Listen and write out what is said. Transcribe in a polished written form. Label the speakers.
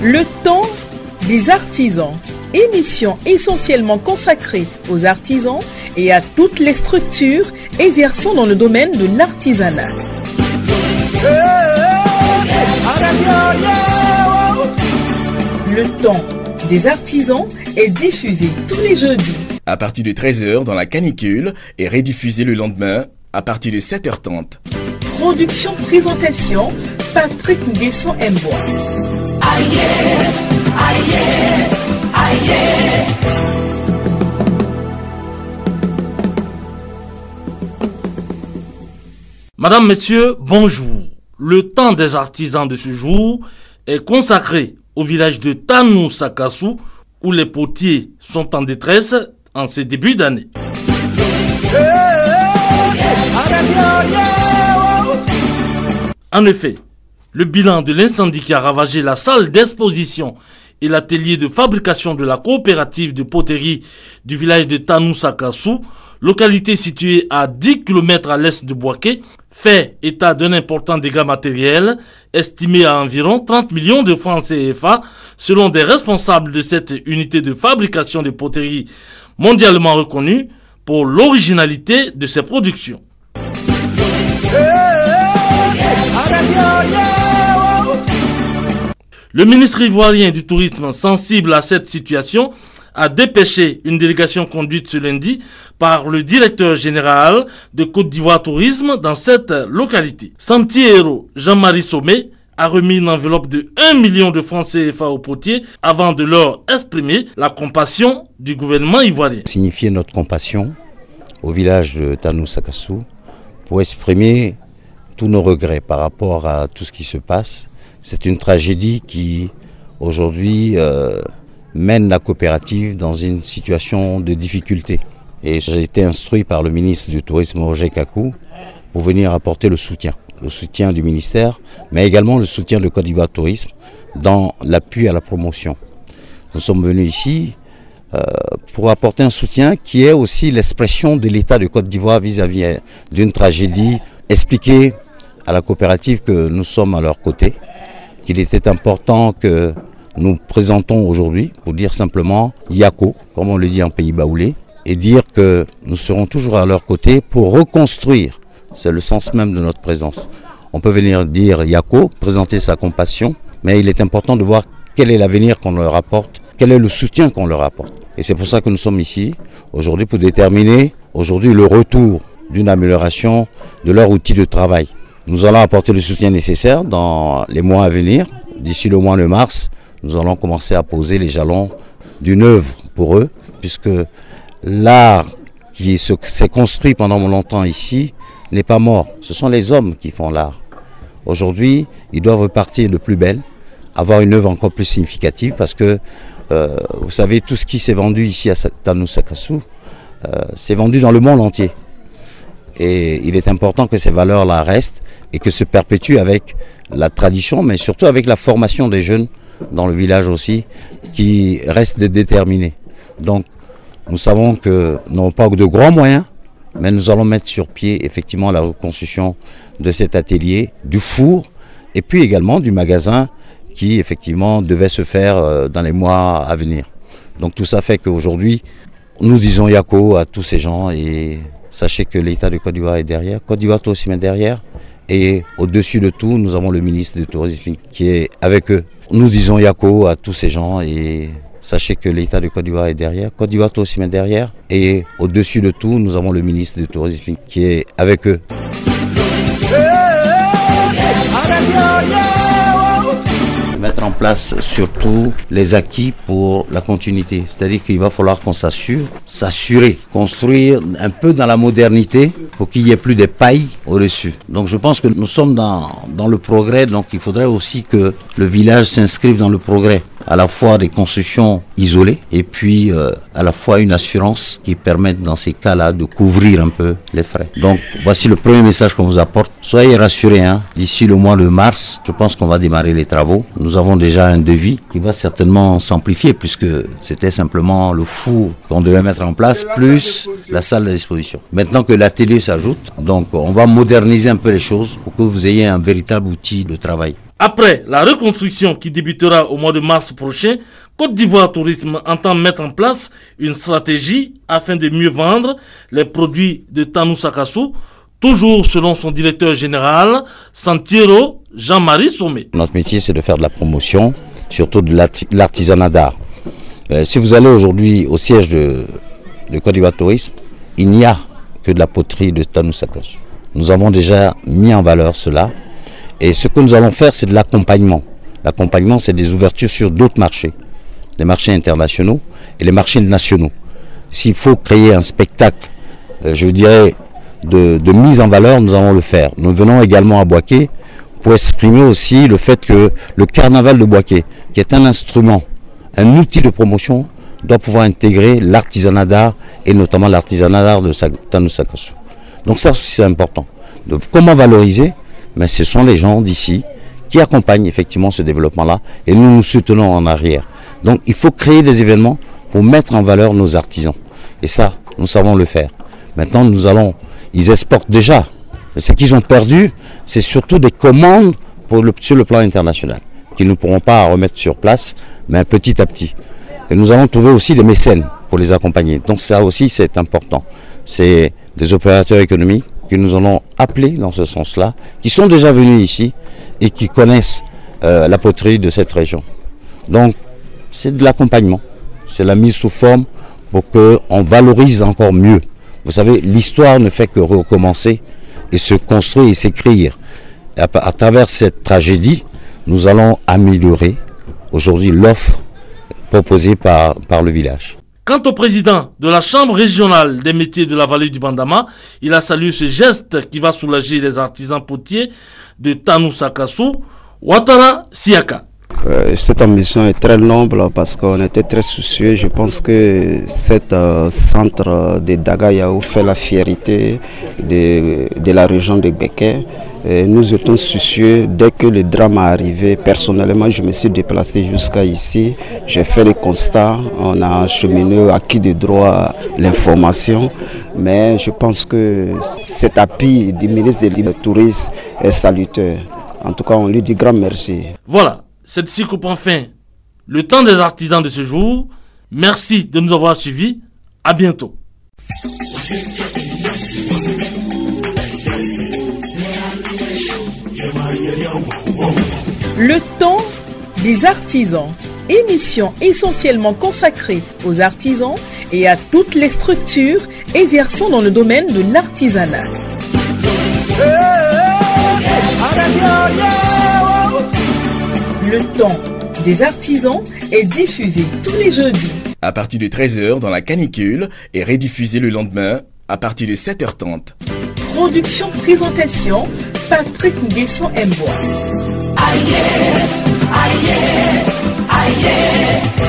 Speaker 1: Le temps des artisans. Émission essentiellement consacrée aux artisans et à toutes les structures exerçant dans le domaine de l'artisanat. Le temps des artisans est diffusé tous les jeudis
Speaker 2: à partir de 13h dans la canicule et rediffusé le lendemain à partir de 7h30.
Speaker 1: Production, présentation, Patrick Nguesson Mboa.
Speaker 3: Madame, Messieurs, bonjour. Le temps des artisans de ce jour est consacré au village de Tanou Sakassou où les potiers sont en détresse en ce début d'année. En effet, le bilan de l'incendie qui a ravagé la salle d'exposition et l'atelier de fabrication de la coopérative de poterie du village de Tanou Sakassou, localité située à 10 km à l'est de Bouaké, fait état d'un important dégât matériel estimé à environ 30 millions de francs CFA selon des responsables de cette unité de fabrication de poterie mondialement reconnue pour l'originalité de ses productions. Le ministre ivoirien du Tourisme, sensible à cette situation, a dépêché une délégation conduite ce lundi par le directeur général de Côte d'Ivoire Tourisme dans cette localité. Santiero Jean-Marie Sommet a remis une enveloppe de 1 million de francs CFA aux potiers avant de leur exprimer la compassion du gouvernement ivoirien.
Speaker 4: Signifier notre compassion au village de Tanou Sakassou pour exprimer tous nos regrets par rapport à tout ce qui se passe. C'est une tragédie qui aujourd'hui mène la coopérative dans une situation de difficulté. Et j'ai été instruit par le ministre du Tourisme, Roger Kakou, pour venir apporter le soutien du ministère, mais également le soutien de Côte d'Ivoire Tourisme dans l'appui à la promotion. Nous sommes venus ici pour apporter un soutien qui est aussi l'expression de l'État de Côte d'Ivoire vis-à-vis d'une tragédie, expliquer à la coopérative que nous sommes à leur côté, qu'il était important que nous présentons aujourd'hui pour dire simplement Yako, comme on le dit en pays baoulé, et dire que nous serons toujours à leur côté pour reconstruire. C'est le sens même de notre présence. On peut venir dire Yako, présenter sa compassion, mais il est important de voir quel est l'avenir qu'on leur apporte, quel est le soutien qu'on leur apporte. Et c'est pour ça que nous sommes ici aujourd'hui pour déterminer aujourd'hui le retour d'une amélioration de leur outil de travail. Nous allons apporter le soutien nécessaire dans les mois à venir. D'ici le mois de mars, nous allons commencer à poser les jalons d'une œuvre pour eux, puisque l'art qui s'est construit pendant longtemps ici n'est pas mort. Ce sont les hommes qui font l'art. Aujourd'hui, ils doivent repartir de plus belle, avoir une œuvre encore plus significative, parce que vous savez, tout ce qui s'est vendu ici à Tanou Sakassou, c'est vendu dans le monde entier. Et il est important que ces valeurs-là restent et que se perpétuent avec la tradition, mais surtout avec la formation des jeunes dans le village aussi, qui restent déterminés. Donc, nous savons que nous n'avons pas de grands moyens, mais nous allons mettre sur pied effectivement la reconstruction de cet atelier, du four, et puis également du magasin qui effectivement devait se faire dans les mois à venir. Donc tout ça fait qu'aujourd'hui, nous disons Yako à tous ces gens et sachez que l'État de Côte d'Ivoire est derrière, Côte d'Ivoire aussi est derrière. Et au-dessus de tout, nous avons le ministre du Tourisme qui est avec eux. Nous disons Yako à tous ces gens et sachez que l'État de Côte d'Ivoire est derrière, Côte d'Ivoire aussi est derrière. Et au-dessus de tout, nous avons le ministre du Tourisme qui est avec eux. Mettre en place surtout les acquis pour la continuité. C'est-à-dire qu'il va falloir qu'on s'assurer, construire un peu dans la modernité pour qu'il n'y ait plus de paille au-dessus. Donc je pense que nous sommes dans le progrès, donc il faudrait aussi que le village s'inscrive dans le progrès. à la fois des constructions isolées et puis à la fois une assurance qui permette dans ces cas-là de couvrir un peu les frais. Donc voici le premier message qu'on vous apporte. Soyez rassurés, hein, d'ici le mois de mars, je pense qu'on va démarrer les travaux. Nous avons déjà un devis qui va certainement s'amplifier puisque c'était simplement le four qu'on devait mettre en place plus la salle d'exposition. Maintenant que l'atelier s'ajoute, donc on va moderniser un peu les choses pour que vous ayez un véritable outil de travail.
Speaker 3: Après la reconstruction qui débutera au mois de mars prochain, Côte d'Ivoire Tourisme entend mettre en place une stratégie afin de mieux vendre les produits de Tanou Sakassou, toujours selon son directeur général, Santiero Jean-Marie Sommet.
Speaker 4: Notre métier, c'est de faire de la promotion, surtout de l'artisanat d'art. Si vous allez aujourd'hui au siège de Côte d'Ivoire Tourisme, il n'y a que de la poterie de Tanou Sakassou. Nous avons déjà mis en valeur cela. Et ce que nous allons faire, c'est de l'accompagnement. L'accompagnement, c'est des ouvertures sur d'autres marchés, les marchés internationaux et les marchés nationaux. S'il faut créer un spectacle, je dirais, de mise en valeur, nous allons le faire. Nous venons également à Boaké pour exprimer aussi le fait que le carnaval de Boaké, qui est un instrument, un outil de promotion, doit pouvoir intégrer l'artisanat d'art et notamment l'artisanat d'art de Tanou Sakassou. Donc ça aussi, c'est important. Donc, comment valoriser? Mais ce sont les gens d'ici qui accompagnent effectivement ce développement-là et nous nous soutenons en arrière. Donc il faut créer des événements pour mettre en valeur nos artisans. Et ça, nous savons le faire. Maintenant, ils exportent déjà. Mais ce qu'ils ont perdu, c'est surtout des commandes sur le plan international, qu'ils ne pourront pas remettre sur place, mais petit à petit. Et nous allons trouver aussi des mécènes pour les accompagner. Donc ça aussi, c'est important. C'est des opérateurs économiques que nous allons appeler dans ce sens-là, qui sont déjà venus ici et qui connaissent la poterie de cette région. Donc, c'est de l'accompagnement, c'est la mise sous forme pour qu'on valorise encore mieux. Vous savez, l'histoire ne fait que recommencer et se construire et s'écrire. À travers cette tragédie, nous allons améliorer aujourd'hui l'offre proposée par le village.
Speaker 3: Quant au président de la Chambre régionale des métiers de la vallée du Bandama, il a salué ce geste qui va soulager les artisans potiers de Tanou Sakassou, Ouattara Siaka.
Speaker 5: Cette ambition est très noble parce qu'on était très soucieux. Je pense que cet centre de Dagayaou fait la fierté de la région de Béké. Nous étions soucieux dès que le drame est arrivé. Personnellement, je me suis déplacé jusqu'à ici. J'ai fait le constat. On a acheminé à qui de droit l'information. Mais je pense que cet appui du ministre du Tourisme est salutaire. En tout cas, on lui dit grand merci.
Speaker 3: Voilà, c'est-ci qu'on prend fin le temps des artisans de ce jour. Merci de nous avoir suivis. À bientôt.
Speaker 1: Le temps des artisans. Émission essentiellement consacrée aux artisans et à toutes les structures exerçant dans le domaine de l'artisanat. Le temps des artisans est diffusé tous les jeudis
Speaker 2: à partir de 13h dans la canicule et rediffusé le lendemain à partir de 7h30.
Speaker 1: Production-présentation, Patrick Nguesson Mboa.
Speaker 6: Aïe, aïe, aïe.